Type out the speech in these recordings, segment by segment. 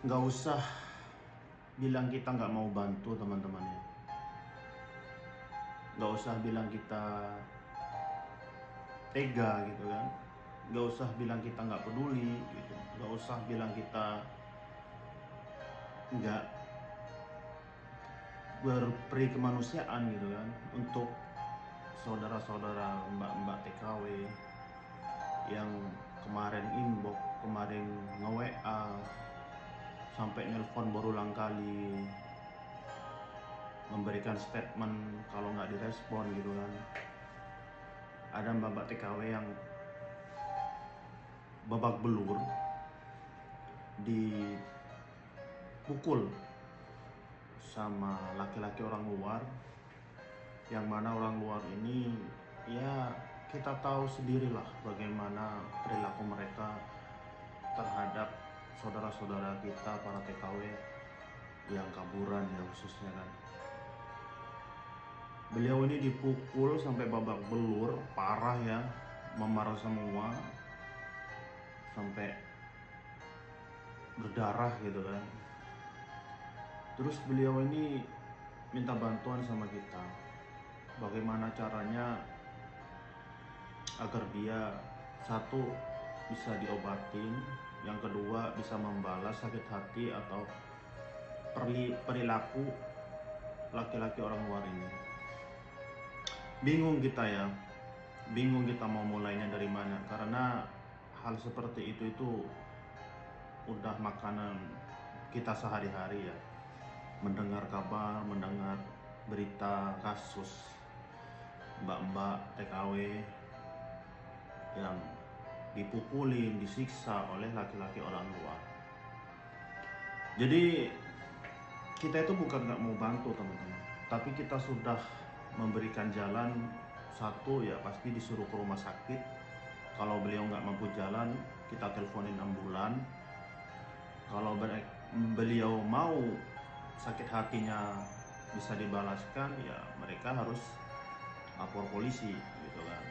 Nggak usah bilang kita nggak mau bantu teman-teman ya. Nggak usah bilang kita tega gitu kan. Nggak usah bilang kita nggak peduli gitu. Nggak usah bilang kita nggak berperi kemanusiaan gitu kan, untuk saudara-saudara mbak-mbak TKW yang kemarin inbox, kemarin nge-WA, sampai nelpon berulang kali, memberikan statement kalau nggak direspon gitu kan. Ada mbak-mbak TKW yang babak belur dipukul sama laki-laki orang luar, yang mana orang luar ini ya kita tahu sendirilah bagaimana perilaku mereka terhadap saudara-saudara kita para TKW yang kaburan ya khususnya kan. Beliau ini dipukul sampai babak belur parah ya, memarah semua sampai berdarah gitu kan. Terus beliau ini minta bantuan sama kita, bagaimana caranya agar dia satu bisa diobatin, yang kedua bisa membalas sakit hati atau perilaku laki-laki orang luar ini. Bingung kita ya, bingung kita mau mulainya dari mana, karena hal seperti itu udah makanan kita sehari-hari ya. Mendengar kabar, mendengar berita kasus mbak-mbak TKW yang dipukulin, disiksa oleh laki-laki orang luar. Jadi kita itu bukan nggak mau bantu teman-teman, tapi kita sudah memberikan jalan. Satu ya pasti disuruh ke rumah sakit. Kalau beliau nggak mampu jalan, kita teleponin ambulan. Kalau beliau mau sakit hatinya bisa dibalaskan, ya mereka harus lapor polisi gitu kan,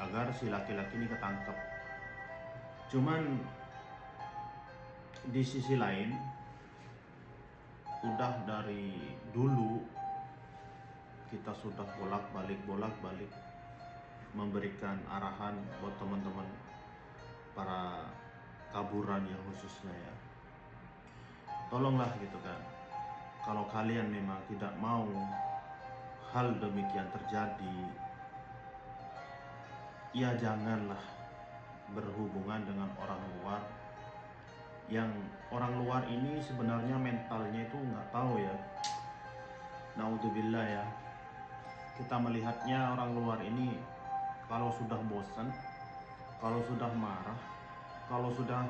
agar si laki-laki ini ketangkep. Cuman di sisi lain, udah dari dulu kita sudah bolak-balik memberikan arahan buat teman-teman para kaburan ya khususnya ya. Tolonglah gitu kan, kalau kalian memang tidak mau hal demikian terjadi, ya janganlah berhubungan dengan orang luar. Yang orang luar ini sebenarnya mentalnya itu nggak tahu ya. Naudzubillah ya. Kita melihatnya orang luar ini kalau sudah bosan, kalau sudah marah, kalau sudah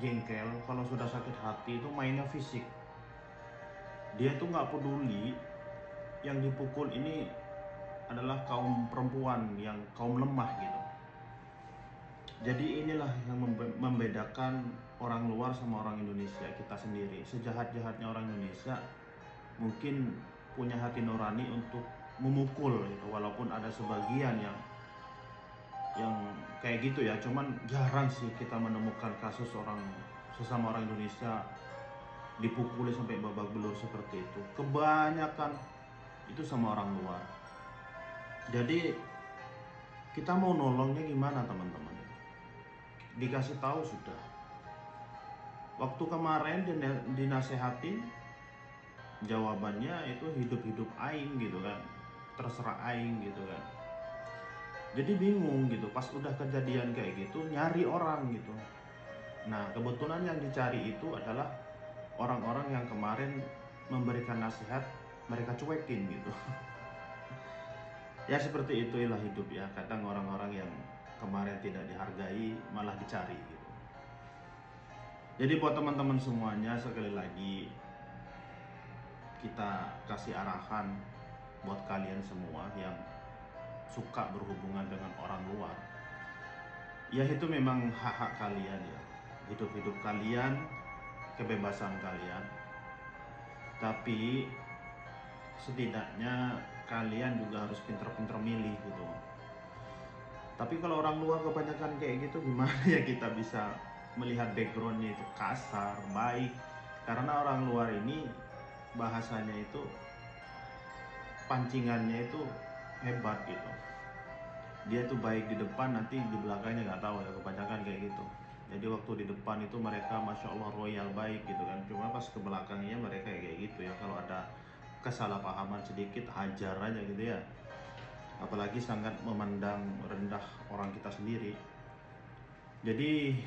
jengkel, kalau sudah sakit hati itu mainnya fisik. Dia tuh nggak peduli yang dipukul ini adalah kaum perempuan, yang kaum lemah gitu. Jadi inilah yang membedakan orang luar sama orang Indonesia kita sendiri. Sejahat-jahatnya orang Indonesia mungkin punya hati nurani untuk memukul gitu, walaupun ada sebagian yang kayak gitu ya. Cuman jarang sih kita menemukan kasus sesama orang Indonesia dipukuli sampai babak belur seperti itu. Kebanyakan itu sama orang luar. Jadi kita mau nolongnya gimana teman-teman? Dikasih tahu sudah. Waktu kemarin dinasehatin, jawabannya itu hidup-hidup aing gitu kan, terserah aing gitu kan. Jadi bingung gitu, pas udah kejadian kayak gitu nyari orang gitu. Nah kebetulan yang dicari itu adalah orang-orang yang kemarin memberikan nasihat, mereka cuekin gitu. Ya seperti itulah hidup ya, kadang orang-orang yang kemarin tidak dihargai malah dicari gitu. Jadi buat teman-teman semuanya, sekali lagi kita kasih arahan buat kalian semua yang suka berhubungan dengan orang luar. Ya itu memang hak-hak kalian ya, hidup-hidup kalian, kebebasan kalian. Tapi setidaknya kalian juga harus pinter-pinter milih gitu. Tapi kalau orang luar kebanyakan kayak gitu, gimana ya kita bisa melihat backgroundnya itu kasar, baik, Karena orang luar ini bahasanya itu, pancingannya itu hebat gitu. Dia tuh baik di depan, nanti di belakangnya nggak tahu ya, kebanyakan kayak gitu. Jadi waktu di depan itu mereka masya Allah royal baik gitu kan, cuma pas ke belakangnya mereka kayak gitu ya. Kalau ada kesalahpahaman sedikit hajar aja gitu ya. Apalagi sangat memandang rendah orang kita sendiri. Jadi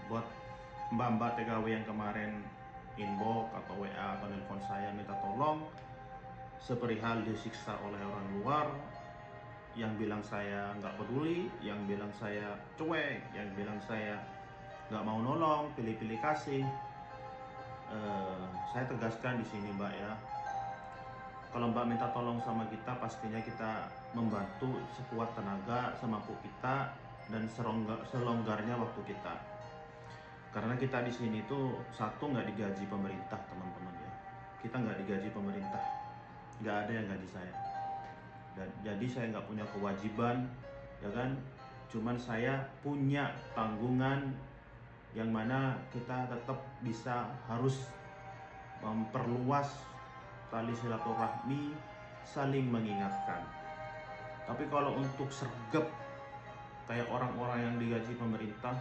buat mbak-mbak TKW yang kemarin inbox atau WA atau nelpon saya minta tolong seperihal disiksa oleh orang luar, yang bilang saya nggak peduli, yang bilang saya cuek, yang bilang saya nggak mau nolong, pilih-pilih kasih. Saya tegaskan di sini Mbak ya, kalau Mbak minta tolong sama kita, pastinya kita membantu sekuat tenaga, semampu kita, dan selonggarnya waktu kita. Karena kita di sini tuh satu nggak digaji pemerintah teman-teman ya, kita nggak digaji pemerintah, nggak ada yang gaji saya. Dan jadi saya nggak punya kewajiban, ya kan? Cuman saya punya tanggungan yang mana kita tetap bisa harus memperluas tali silaturahmi, saling mengingatkan. Tapi kalau untuk sergap kayak orang-orang yang digaji pemerintah,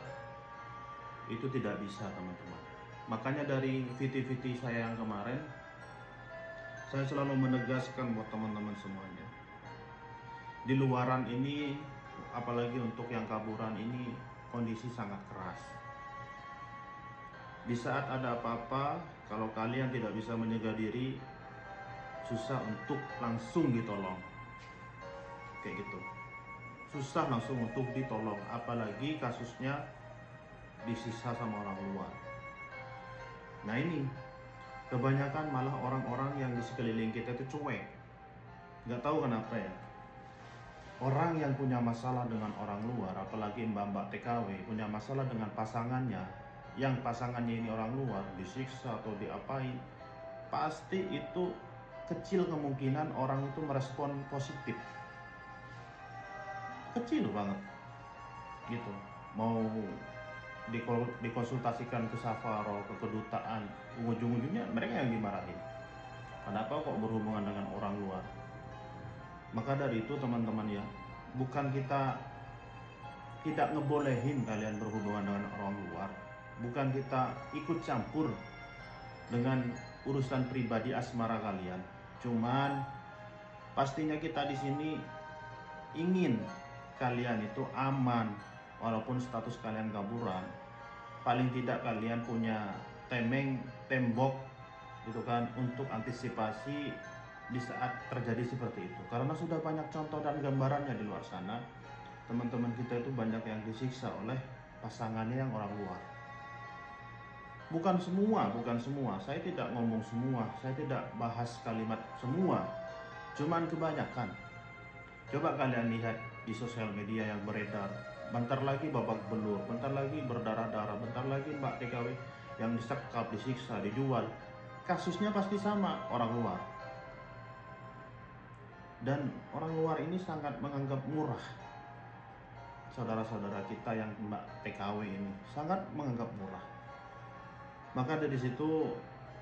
itu tidak bisa teman-teman. Makanya dari VT-VT saya yang kemarin, saya selalu menegaskan buat teman-teman semuanya, di luaran ini, apalagi untuk yang kaburan ini, kondisi sangat keras. Di saat ada apa-apa, kalau kalian tidak bisa menjaga diri, susah untuk langsung ditolong. Kayak gitu, susah langsung untuk ditolong, apalagi kasusnya disisa sama orang luar. Nah ini, kebanyakan malah orang-orang yang di sekeliling kita itu cuek. Nggak tahu kenapa ya. Orang yang punya masalah dengan orang luar, apalagi mbak-mbak TKW punya masalah dengan pasangannya, yang pasangannya ini orang luar, disiksa atau diapain, pasti itu kecil kemungkinan orang itu merespon positif. Kecil banget gitu. Mau dikonsultasikan ke Safaro, ke kedutaan, ujung-ujungnya mereka yang dimarahin. Kenapa kok berhubungan dengan orang luar? Maka dari itu teman-teman ya, bukan kita tidak ngebolehin kalian berhubungan dengan orang luar, bukan kita ikut campur dengan urusan pribadi asmara kalian. Cuman pastinya kita di sini ingin kalian itu aman, walaupun status kalian kaburan. Paling tidak kalian punya tembok gitu kan, untuk antisipasi di saat terjadi seperti itu. Karena sudah banyak contoh dan gambarannya di luar sana, teman-teman kita itu banyak yang disiksa oleh pasangannya yang orang luar. Bukan semua, saya tidak ngomong semua, saya tidak bahas kalimat semua, cuman kebanyakan. Coba kalian lihat di sosial media yang beredar, bentar lagi babak belur, bentar lagi berdarah-darah, bentar lagi mbak TKW yang disekap, disiksa, dijual. Kasusnya pasti sama, orang luar. Dan orang luar ini sangat menganggap murah saudara-saudara kita yang mbak TKW ini, sangat menganggap murah. Maka dari situ,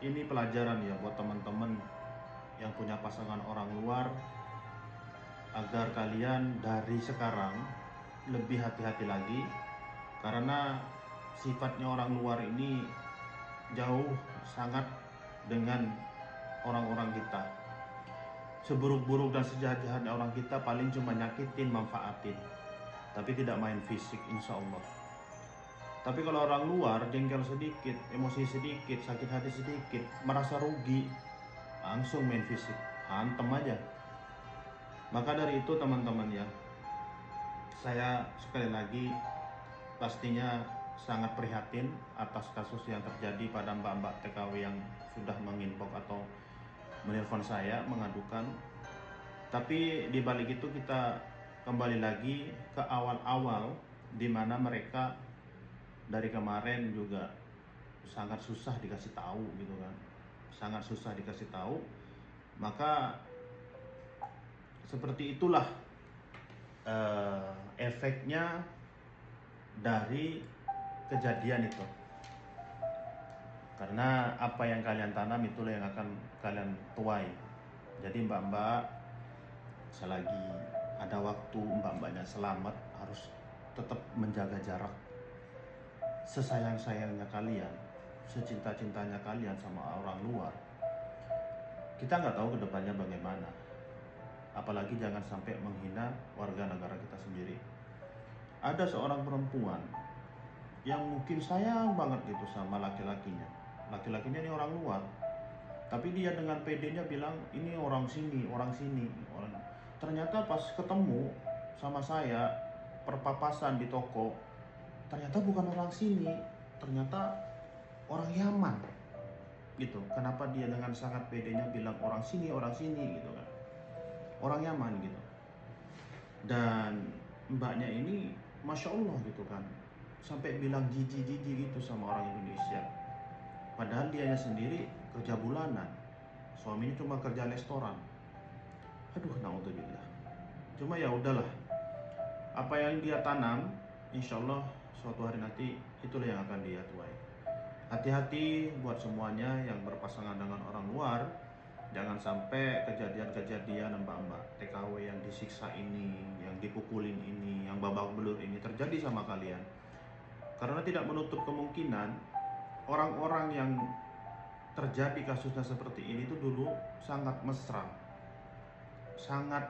ini pelajaran ya buat teman-teman yang punya pasangan orang luar, agar kalian dari sekarang lebih hati-hati lagi. Karena sifatnya orang luar ini jauh sangat dengan orang-orang kita. Seburuk-buruk dan sejahat-jahatnya orang kita paling cuma nyakitin, manfaatin, tapi tidak main fisik insya Allah. Tapi kalau orang luar jengkel sedikit, emosi sedikit, sakit hati sedikit, merasa rugi, langsung main fisik, hantem aja. Maka dari itu teman-teman ya, saya sekali lagi pastinya sangat prihatin atas kasus yang terjadi pada mbak-mbak TKW yang sudah menginbox atau menelpon saya mengadukan. Tapi di balik itu kita kembali lagi ke awal-awal, di mana mereka dari kemarin juga sangat susah dikasih tahu gitu kan, sangat susah dikasih tahu. Maka seperti itulah efeknya dari kejadian itu. Karena apa yang kalian tanam itulah yang akan kalian tuai. Jadi mbak-mbak, selagi ada waktu mbak-mbaknya selamat, harus tetap menjaga jarak. Sesayang-sayangnya kalian, secinta-cintanya kalian sama orang luar, kita nggak tahu kedepannya bagaimana. Apalagi jangan sampai menghina warga negara kita sendiri. Ada seorang perempuan yang mungkin sayang banget gitu sama laki-lakinya. Laki-lakinya ini orang luar, tapi dia dengan pedenya bilang ini orang sini, orang sini, orang. Ternyata pas ketemu sama saya, perpapasan di toko, ternyata bukan orang sini, ternyata orang Yaman gitu. Kenapa dia dengan sangat pedenya bilang orang sini gitu kan, orang Yaman gitu. Dan mbaknya ini Masya Allah gitu kan, sampai bilang jijik gitu sama orang Indonesia. Padahal dianya sendiri kerja bulanan, suaminya cuma kerja restoran. Aduh, naudzubillah. Cuma ya udahlah, apa yang dia tanam, insya Allah suatu hari nanti itulah yang akan dia tuai. Hati-hati buat semuanya yang berpasangan dengan orang luar. Jangan sampai kejadian-kejadian mbak-mbak TKW yang disiksa ini, yang dipukulin ini, yang babak belur ini terjadi sama kalian. Karena tidak menutup kemungkinan orang-orang yang terjadi kasusnya seperti ini itu dulu sangat mesra, sangat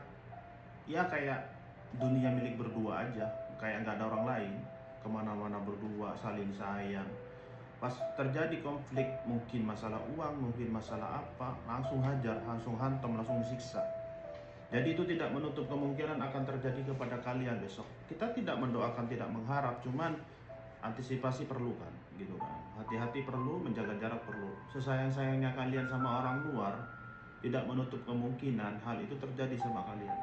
ya kayak dunia milik berdua aja, kayak nggak ada orang lain, kemana-mana berdua saling sayang. Pas terjadi konflik, mungkin masalah uang, mungkin masalah apa, langsung hajar, langsung hantam, langsung siksa. Jadi itu tidak menutup kemungkinan akan terjadi kepada kalian besok. Kita tidak mendoakan, tidak mengharap, cuman antisipasi perlu kan, gitu kan. Hati-hati perlu, menjaga jarak perlu. Sesayang-sayangnya kalian sama orang luar, tidak menutup kemungkinan hal itu terjadi sama kalian.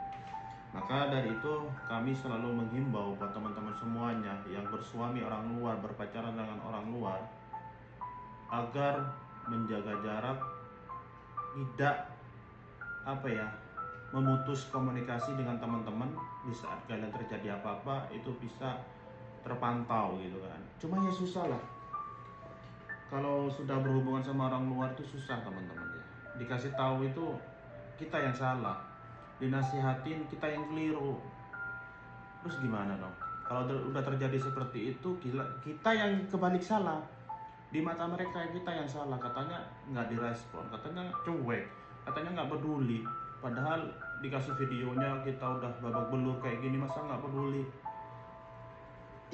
Maka dari itu kami selalu menghimbau buat teman-teman semuanya yang bersuami orang luar, berpacaran dengan orang luar, agar menjaga jarak, tidak memutus komunikasi dengan teman-teman. Di saat kalian terjadi apa-apa itu bisa terpantau gitu kan. Cuma ya susah lah, kalau sudah berhubungan sama orang luar itu susah teman-teman ya. Dikasih tahu itu kita yang salah, dinasihatin kita yang keliru. Terus gimana dong? Kalau udah terjadi seperti itu, kita yang kebalik salah. Di mata mereka kita yang salah, katanya nggak direspon, katanya cuek, katanya nggak peduli. Padahal dikasih videonya kita udah babak belur kayak gini, masa nggak peduli?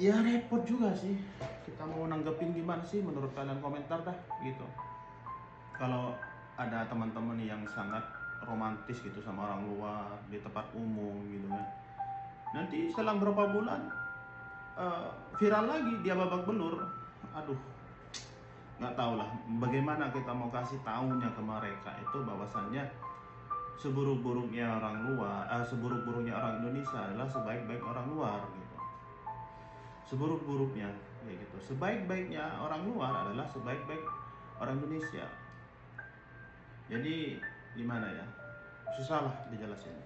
Ya repot juga sih. Kita mau nanggepin gimana sih? Menurut kalian komentar dah gitu. Kalau ada teman-teman yang sangat romantis gitu sama orang luar di tempat umum gitu kan, nanti selang berapa bulan viral lagi dia babak belur. Aduh, nggak tahu lah bagaimana kita mau kasih tahunya ke mereka itu bahwasannya seburuk-buruknya orang luar, seburuk-buruknya orang Indonesia adalah sebaik-baik orang luar gitu. Seburuk-buruknya ya gitu. Sebaik-baiknya orang luar adalah sebaik-baik orang Indonesia. Jadi gimana ya? Susah lah dijelasin.